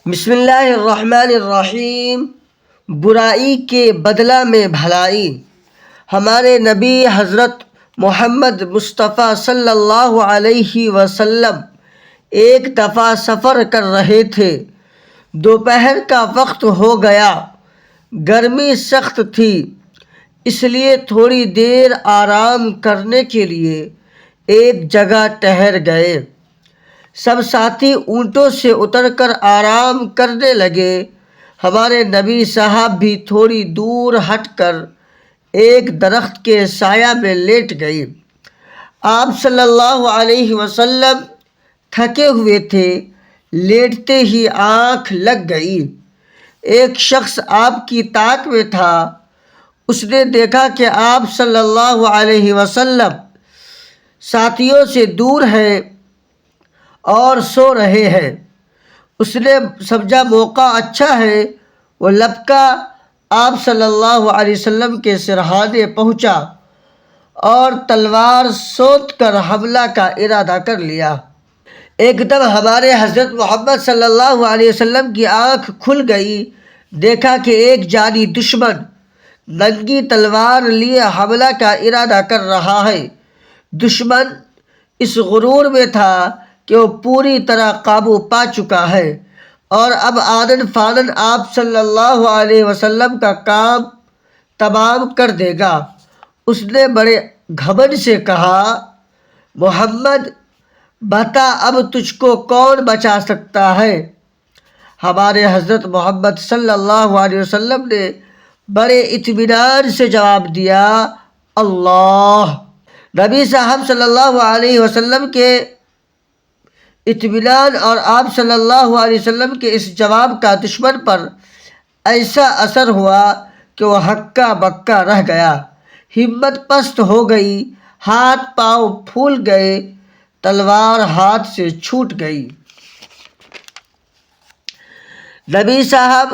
بسم اللہ الرحمن الرحیم۔ برائی کے بدلہ میں بھلائی۔ ہمارے نبی حضرت محمد مصطفیٰ صلی اللہ علیہ وسلم ایک دفعہ سفر کر رہے تھے۔ دوپہر کا وقت ہو گیا، گرمی سخت تھی، اس لیے تھوڑی دیر آرام کرنے کے لیے ایک جگہ ٹھہر گئے۔ سب ساتھی اونٹوں سے اتر کر آرام کرنے لگے۔ ہمارے نبی صاحب بھی تھوڑی دور ہٹ کر ایک درخت کے سایہ میں لیٹ گئے۔ آپ صلی اللہ علیہ وسلم تھکے ہوئے تھے، لیٹتے ہی آنکھ لگ گئی۔ ایک شخص آپ کی طاق میں تھا۔ اس نے دیکھا کہ آپ صلی اللہ علیہ وسلم ساتھیوں سے دور ہیں اور سو رہے ہیں۔ اس نے سمجھا موقع اچھا ہے، وہ لپکا آپ صلی اللہ علیہ وسلم کے سرہانے پہنچا اور تلوار سونت کر حملہ کا ارادہ کر لیا۔ ایک دم ہمارے حضرت محمد صلی اللہ علیہ وسلم کی آنکھ کھل گئی۔ دیکھا کہ ایک جانی دشمن ننگی تلوار لیے حملہ کا ارادہ کر رہا ہے۔ دشمن اس غرور میں تھا کہ وہ پوری طرح قابو پا چکا ہے اور اب آنن فانن آپ صلی اللہ علیہ وسلم کا کام تمام کر دے گا۔ اس نے بڑے گھمنڈ سے کہا، محمد بتا اب تجھ کو کون بچا سکتا ہے؟ ہمارے حضرت محمد صلی اللہ علیہ وسلم نے بڑے اطمینان سے جواب دیا، اللہ۔ نبی صاحب صلی اللہ علیہ وسلم کے اطمینان اور آپ صلی اللہ علیہ وسلم کے اس جواب کا دشمن پر ایسا اثر ہوا کہ وہ ہکا بکا رہ گیا، ہمت پست ہو گئی، ہاتھ پاؤں پھول گئے، تلوار ہاتھ سے چھوٹ گئی۔ نبی صاحب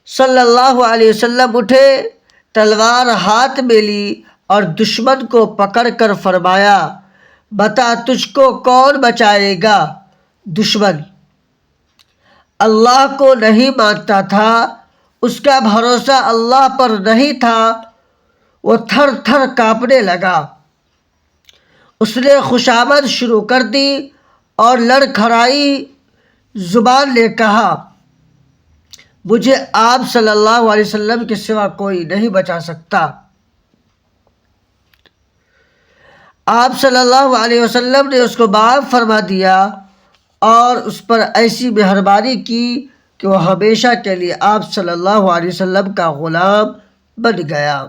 صلی اللہ علیہ وسلم اٹھے، تلوار ہاتھ میں لی اور دشمن کو پکڑ کر فرمایا، بتا تجھ کو کون بچائے گا؟ دشمن اللہ کو نہیں مانتا تھا، اس کا بھروسہ اللہ پر نہیں تھا، وہ تھر تھر کانپنے لگا۔ اس نے خوشامد شروع کر دی اور لڑکھڑائی زبان نے کہا، مجھے آپ صلی اللہ علیہ وسلم کے سوا کوئی نہیں بچا سکتا۔ آپ صلی اللہ علیہ وسلم نے اس کو معاف فرما دیا اور اس پر ایسی مہربانی کی کہ وہ ہمیشہ کے لیے آپ صلی اللہ علیہ وسلم کا غلام بن گیا۔